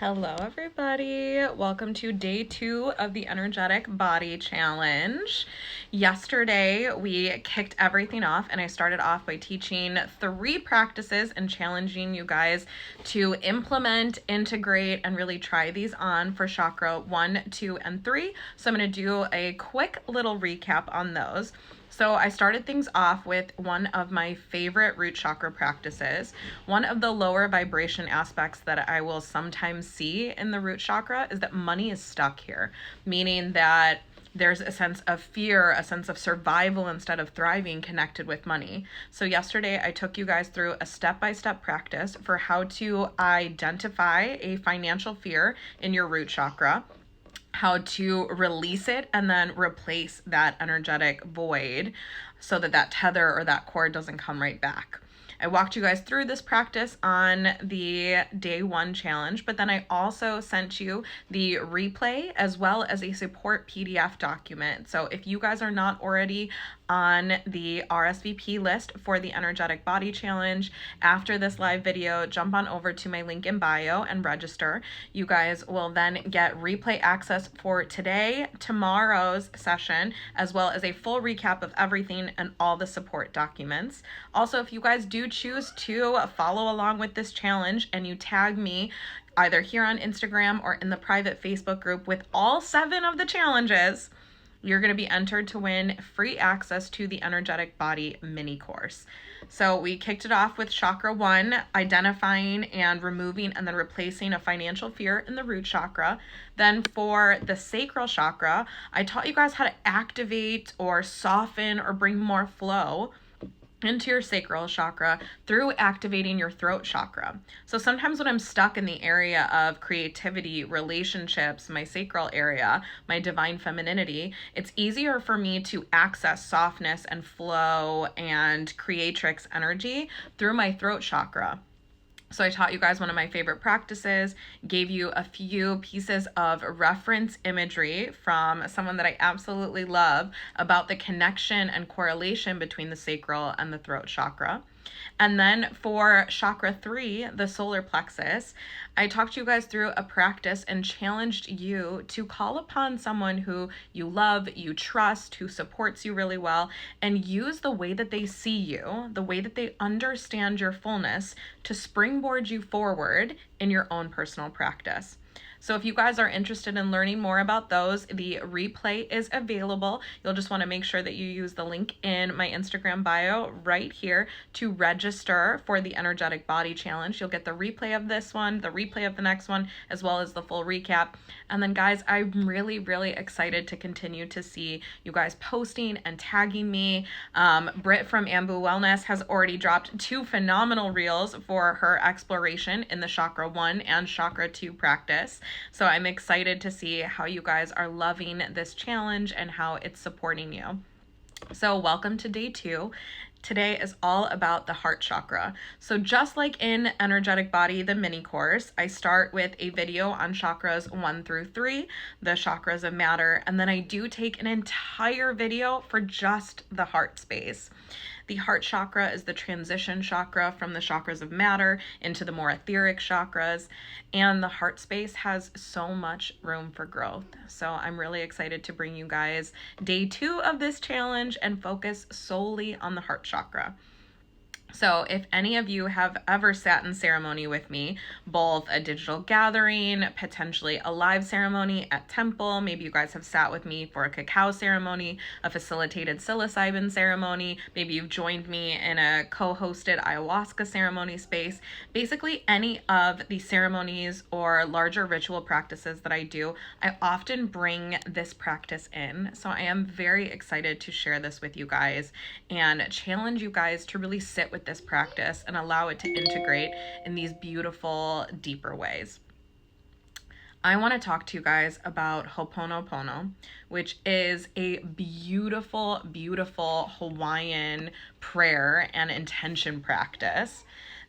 Hello everybody, welcome to day 2 of the Energetic Body Challenge. Yesterday we kicked everything off and I started off by teaching 3 practices and challenging you guys to implement, integrate, and really try these on for chakra 1, 2, and 3. So I'm going to do a quick little recap on those. So I started things off with one of my favorite root chakra practices. One of the lower vibration aspects that I will sometimes see in the root chakra is that money is stuck here, meaning that there's a sense of fear, a sense of survival instead of thriving connected with money. So yesterday I took you guys through a step-by-step practice for how to identify a financial fear in your root chakra, how to release it and then replace that energetic void so that that tether or that cord doesn't come right back. I walked you guys through this practice on the day 1 challenge, but then I also sent you the replay as well as a support PDF document. So if you guys are not already on the RSVP list for the Energetic Body Challenge, after this live video, jump on over to my link in bio and register. You guys will then get replay access for today, tomorrow's session, as well as a full recap of everything and all the support documents. Also, if you guys do choose to follow along with this challenge and you tag me either here on Instagram or in the private Facebook group with all 7 of the challenges, you're going to be entered to win free access to the Energetic Body mini course. So we kicked it off with chakra 1, identifying and removing and then replacing a financial fear in the root chakra. Then for the sacral chakra, I taught you guys how to activate or soften or bring more flow into your sacral chakra through activating your throat chakra. So sometimes when I'm stuck in the area of creativity, relationships, my sacral area, my divine femininity, it's easier for me to access softness and flow and creatrix energy through my throat chakra. So I taught you guys one of my favorite practices, gave you a few pieces of reference imagery from someone that I absolutely love about the connection and correlation between the sacral and the throat chakra. And then for chakra 3, the solar plexus, I talked to you guys through a practice and challenged you to call upon someone who you love, you trust, who supports you really well, and use the way that they see you, the way that they understand your fullness to springboard you forward in your own personal practice. So if you guys are interested in learning more about those, the replay is available. You'll just want to make sure that you use the link in my Instagram bio right here to register for the Energetic Body Challenge. You'll get the replay of this one, the replay of the next one, as well as the full recap. And then guys, I'm really, really excited to continue to see you guys posting and tagging me. Britt from Ambu Wellness has already dropped 2 phenomenal reels for her exploration in the chakra 1 and chakra 2 practice. So I'm excited to see how you guys are loving this challenge and how it's supporting you. So welcome to day 2. Today is all about the heart chakra. So just like in Energetic Body, the mini course, I start with a video on chakras 1 through 3, the chakras of matter, and then I do take an entire video for just the heart space. The heart chakra is the transition chakra from the chakras of matter into the more etheric chakras, and the heart space has so much room for growth. So I'm really excited to bring you guys day 2 of this challenge and focus solely on the heart chakra. So if any of you have ever sat in ceremony with me, both a digital gathering, potentially a live ceremony at temple, maybe you guys have sat with me for a cacao ceremony, a facilitated psilocybin ceremony, maybe you've joined me in a co-hosted ayahuasca ceremony space, basically any of the ceremonies or larger ritual practices that I do, I often bring this practice in. So I am very excited to share this with you guys and challenge you guys to really sit with this practice and allow it to integrate in these beautiful, deeper ways. I want to talk to you guys about Hoponopono, which is a beautiful, beautiful Hawaiian prayer and intention practice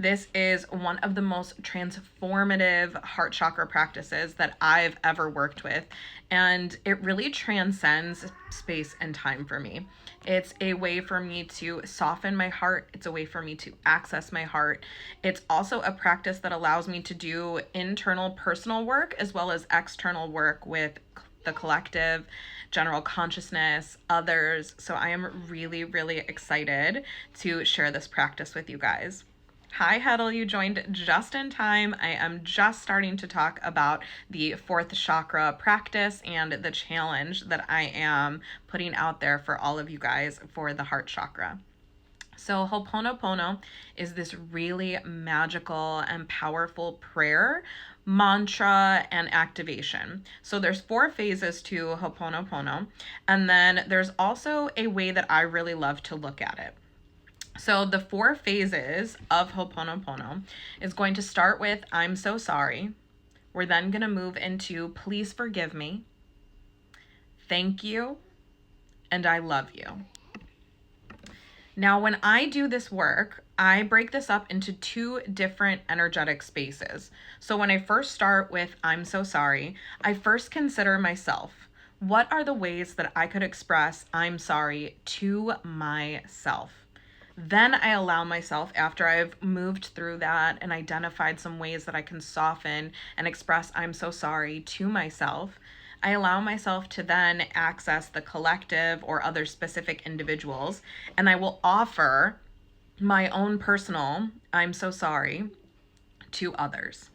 This is one of the most transformative heart chakra practices that I've ever worked with, and it really transcends space and time for me. It's a way for me to soften my heart. It's a way for me to access my heart. It's also a practice that allows me to do internal personal work as well as external work with the collective, general consciousness, others. So I am really, really excited to share this practice with you guys. Hi, Heddle, you joined just in time. I am just starting to talk about the fourth chakra practice and the challenge that I am putting out there for all of you guys for the heart chakra. So Hoponopono is this really magical and powerful prayer, mantra, and activation. So there's 4 phases to Hoponopono, and then there's also a way that I really love to look at it. So the 4 phases of Hoponopono is going to start with I'm so sorry. We're then going to move into please forgive me, thank you, and I love you. Now, when I do this work, I break this up into 2 different energetic spaces. So when I first start with I'm so sorry, I first consider myself. What are the ways that I could express I'm sorry to myself? Then I allow myself, after I've moved through that and identified some ways that I can soften and express I'm so sorry to myself, I allow myself to then access the collective or other specific individuals, and I will offer my own personal I'm so sorry to others.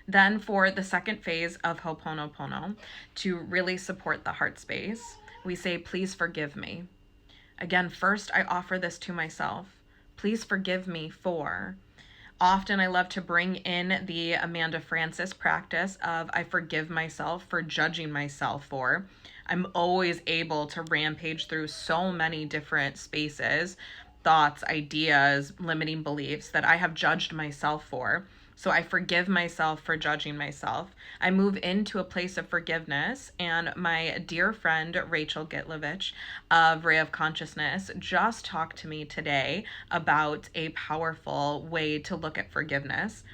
Then for the second phase of Hoponopono, to really support the heart space, we say, please forgive me. Again, first I offer this to myself. Please forgive me for. Often I love to bring in the Amanda Frances practice of I forgive myself for judging myself for. I'm always able to rampage through so many different spaces, thoughts, ideas, limiting beliefs that I have judged myself for. So I forgive myself for judging myself. I move into a place of forgiveness, and my dear friend Rachel Gitlovich of Ray of Consciousness just talked to me today about a powerful way to look at forgiveness.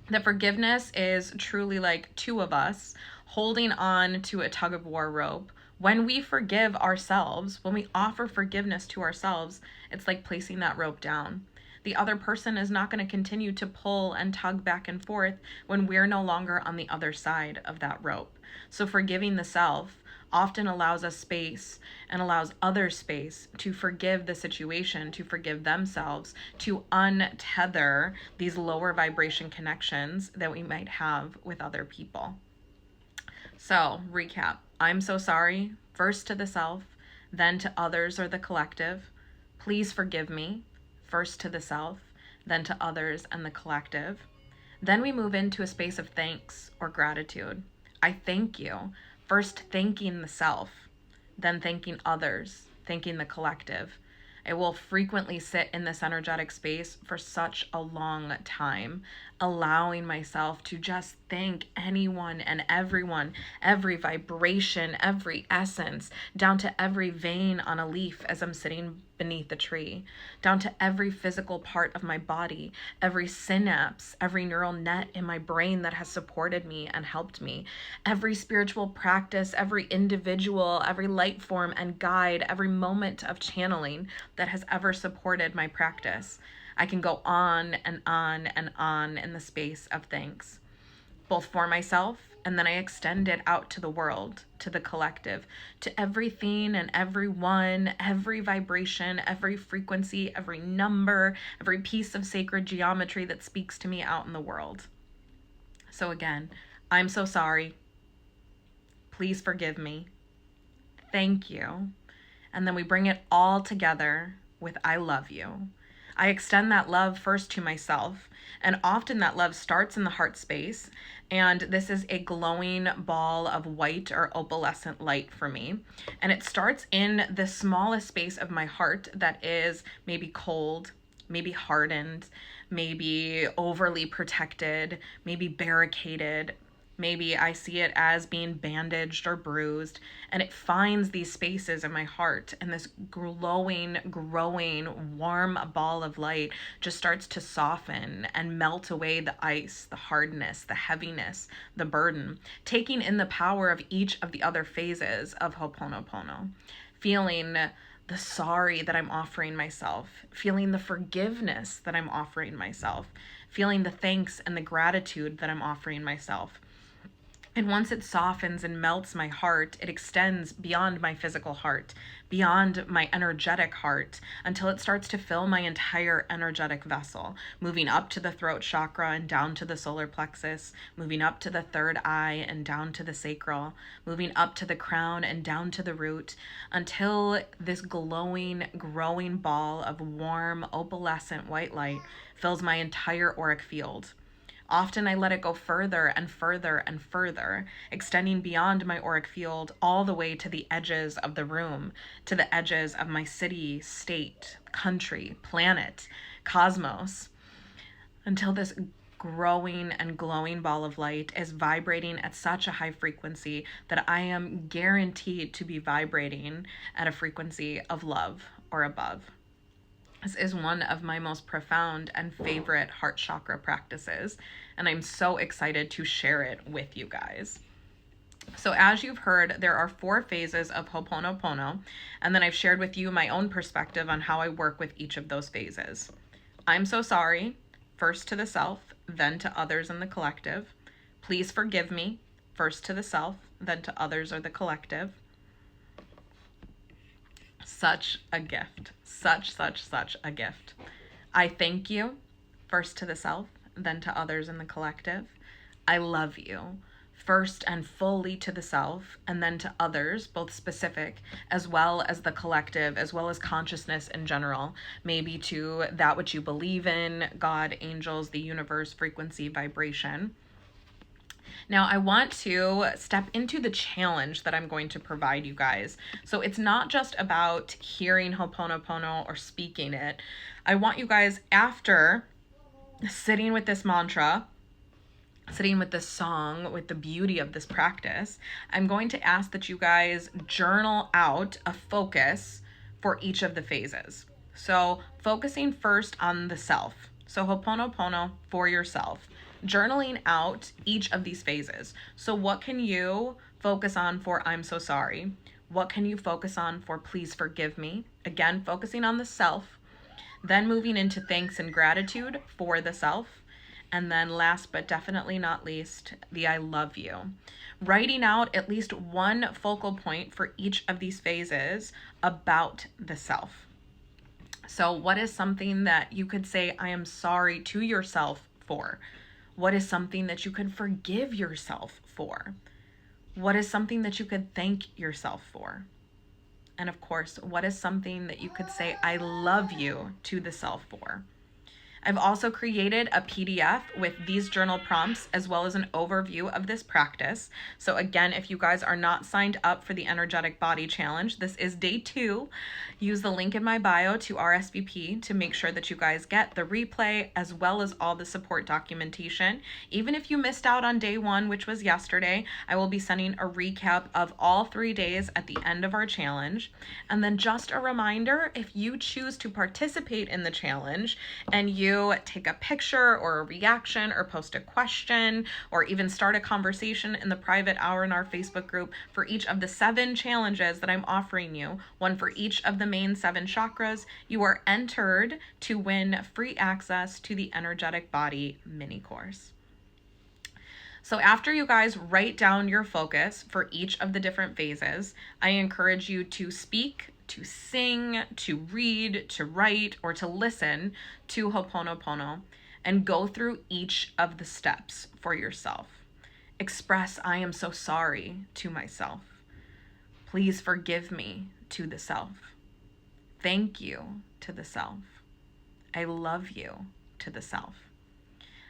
That forgiveness is truly like 2 of us holding on to a tug of war rope. When we forgive ourselves, when we offer forgiveness to ourselves, it's like placing that rope down. The other person is not going to continue to pull and tug back and forth when we're no longer on the other side of that rope. So forgiving the self often allows us space and allows others space to forgive the situation, to forgive themselves, to untether these lower vibration connections that we might have with other people. So recap, I'm so sorry, first to the self, then to others or the collective. Please forgive me. First to the self, then to others and the collective. Then we move into a space of thanks or gratitude. I thank you. First thanking the self, then thanking others, thanking the collective. I will frequently sit in this energetic space for such a long time, allowing myself to just thank anyone and everyone, every vibration, every essence, down to every vein on a leaf as I'm sitting beneath the tree, down to every physical part of my body, every synapse, every neural net in my brain that has supported me and helped me, every spiritual practice, every individual, every light form and guide, every moment of channeling that has ever supported my practice. I can go on and on and on in the space of thanks, both for myself, and then I extend it out to the world, to the collective, to everything and everyone, every vibration, every frequency, every number, every piece of sacred geometry that speaks to me out in the world. So again, I'm so sorry. Please forgive me. Thank you. And then we bring it all together with I love you. I extend that love first to myself, and often that love starts in the heart space, and this is a glowing ball of white or opalescent light for me, and it starts in the smallest space of my heart that is maybe cold, maybe hardened, maybe overly protected, maybe barricaded, Maybe I see it as being bandaged or bruised, and it finds these spaces in my heart, and this glowing, growing, warm ball of light just starts to soften and melt away the ice, the hardness, the heaviness, the burden, taking in the power of each of the other phases of Hoponopono, feeling the sorry that I'm offering myself, feeling the forgiveness that I'm offering myself, feeling the thanks and the gratitude that I'm offering myself. And once it softens and melts my heart, it extends beyond my physical heart, beyond my energetic heart, until it starts to fill my entire energetic vessel, moving up to the throat chakra and down to the solar plexus, moving up to the third eye and down to the sacral, moving up to the crown and down to the root, until this glowing, growing ball of warm, opalescent white light fills my entire auric field. Often I let it go further and further and further, extending beyond my auric field all the way to the edges of the room, to the edges of my city, state, country, planet, cosmos, until this growing and glowing ball of light is vibrating at such a high frequency that I am guaranteed to be vibrating at a frequency of love or above. This is one of my most profound and favorite heart chakra practices, and I'm so excited to share it with you guys. So as you've heard, there are 4 phases of Hoponopono, and then I've shared with you my own perspective on how I work with each of those phases. I'm so sorry, first to the self, then to others and the collective. Please forgive me, first to the self, then to others or the collective. Such a gift, such a gift. I thank you, first to the self, then to others in the collective. I love you, first and fully to the self, and then to others, both specific as well as the collective, as well as consciousness in general, maybe to that which you believe in, God, angels, the universe, frequency, vibration. Now, I want to step into the challenge that I'm going to provide you guys. So it's not just about hearing Hoponopono or speaking it. I want you guys, after sitting with this mantra, sitting with this song, with the beauty of this practice, I'm going to ask that you guys journal out a focus for each of the phases. So focusing first on the self. So Hoponopono for yourself. Journaling out each of these phases. So what can you focus on for I'm so sorry? What can you focus on for please forgive me? Again, focusing on the self, then moving into thanks and gratitude for the self, and then last but definitely not least, the I love you. Writing out at least one focal point for each of these phases about the self. So what is something that you could say I am sorry to yourself for? What is something that you could forgive yourself for? What is something that you could thank yourself for? And of course, what is something that you could say, I love you to the self for? I've also created a PDF with these journal prompts as well as an overview of this practice. So again, if you guys are not signed up for the Energetic Body Challenge, this is day 2. Use the link in my bio to RSVP to make sure that you guys get the replay as well as all the support documentation. Even if you missed out on day 1, which was yesterday, I will be sending a recap of all 3 days at the end of our challenge. And then just a reminder, if you choose to participate in the challenge and you take a picture or a reaction or post a question or even start a conversation in the private hour in our Facebook group for each of the 7 challenges that I'm offering you, one for each of the main 7 chakras, you are entered to win free access to the Energetic Body mini course. So after you guys write down your focus for each of the different phases, I encourage you to speak, to sing, to read, to write, or to listen to Hoponopono and go through each of the steps for yourself. Express, I am so sorry to myself. Please forgive me to the self. Thank you to the self. I love you to the self.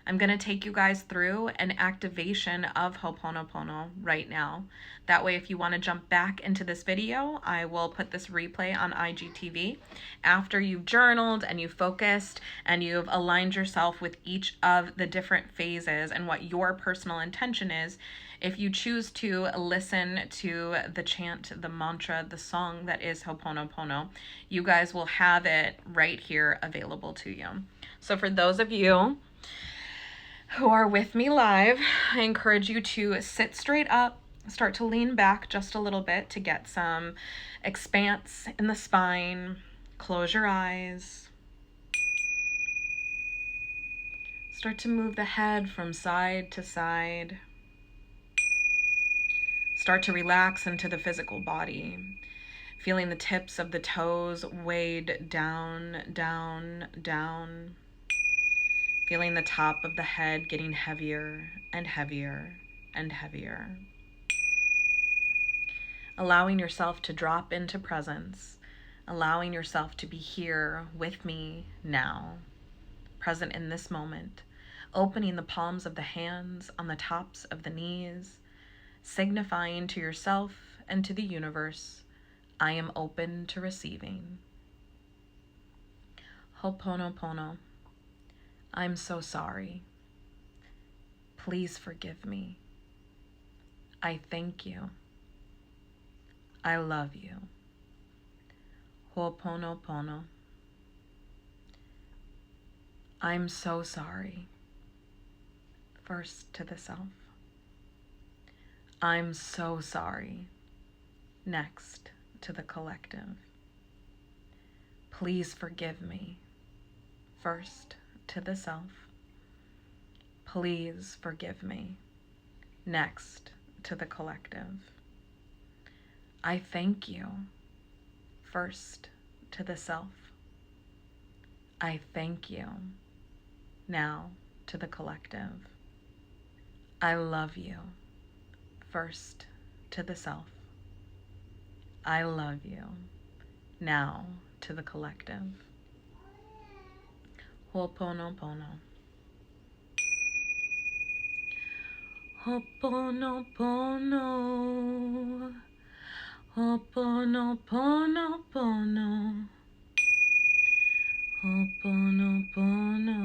I'm going to take you guys through an activation of Hoponopono right now. That way, if you want to jump back into this video, I will put this replay on IGTV. After you've journaled and you've focused and you've aligned yourself with each of the different phases and what your personal intention is, if you choose to listen to the chant, the mantra, the song that is Hoponopono, you guys will have it right here available to you. So for those of you who are with me live, I encourage you to sit straight up, start to lean back just a little bit to get some expanse in the spine. Close your eyes. Start to move the head from side to side. Start to relax into the physical body, feeling the tips of the toes weighed down, down, down. Feeling the top of the head getting heavier and heavier and heavier. Allowing yourself to drop into presence, allowing yourself to be here with me now, present in this moment, opening the palms of the hands on the tops of the knees, signifying to yourself and to the universe, I am open to receiving. Hoponopono. I'm so sorry. Please forgive me. I thank you. I love you. Hoponopono. I'm so sorry. First to the self. I'm so sorry. Next to the collective. Please forgive me. First to the self. Please forgive me. Next to the collective. I thank you. First to the self. I thank you. Now to the collective. I love you. First to the self. I love you. Now to the collective. Hoponopono. Hoponopono. Hoponoponopono. Hoponopono.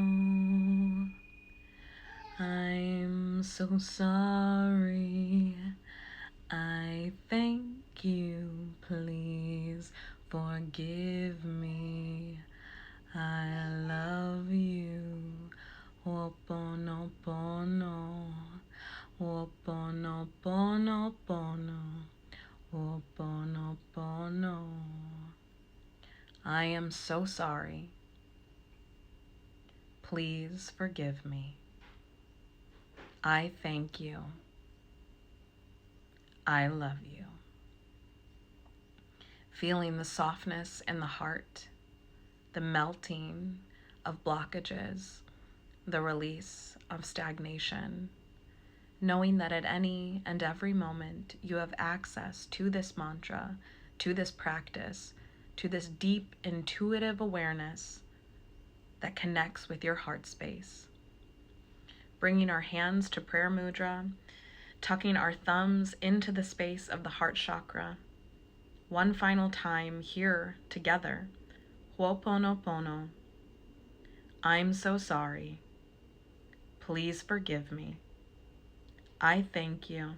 I'm so sorry. I thank you. Please forgive me. I love you. Hoponopono. Hoponoponopono. Hoponopono. I am so sorry. Please forgive me. I thank you. I love you. Feeling the softness in the heart, the melting of blockages, the release of stagnation, knowing that at any and every moment you have access to this mantra, to this practice, to this deep intuitive awareness that connects with your heart space. Bringing our hands to prayer mudra, tucking our thumbs into the space of the heart chakra. One final time here together. Hoponopono. I'm so sorry. Please forgive me. I thank you.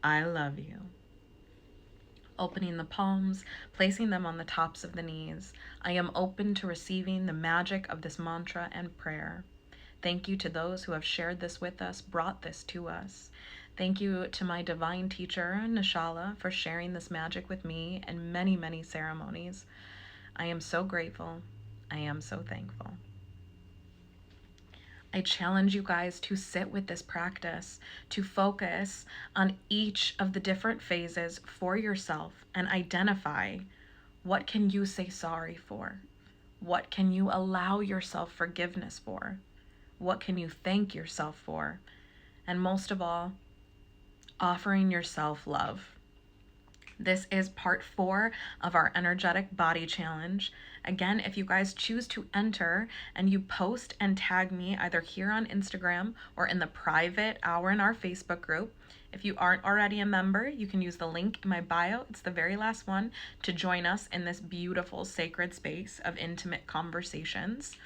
I love you. Opening the palms, placing them on the tops of the knees. I am open to receiving the magic of this mantra and prayer. Thank you to those who have shared this with us, brought this to us. Thank you to my divine teacher, Nishala, for sharing this magic with me and many, many ceremonies. I am so grateful. I am so thankful. I challenge you guys to sit with this practice, to focus on each of the different phases for yourself and identify what can you say sorry for? What can you allow yourself forgiveness for? What can you thank yourself for? And most of all, offering yourself love. This is part 4 of our energetic body challenge. Again, if you guys choose to enter and you post and tag me either here on Instagram or in the private hour in our Facebook group, if you aren't already a member, you can use the link in my bio, it's the very last one, to join us in this beautiful sacred space of intimate conversations.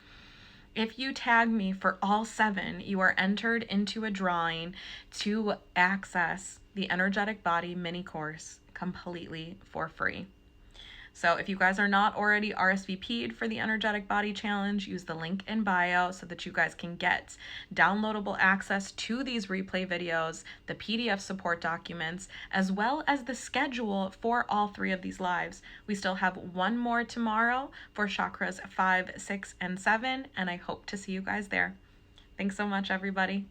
If you tag me for all 7, you are entered into a drawing to access the Energetic Body mini course completely for free. So if you guys are not already RSVP'd for the Energetic Body Challenge, use the link in bio so that you guys can get downloadable access to these replay videos, the PDF support documents, as well as the schedule for all 3 of these lives. We still have one more tomorrow for chakras 5, 6, and 7, and I hope to see you guys there. Thanks so much, everybody.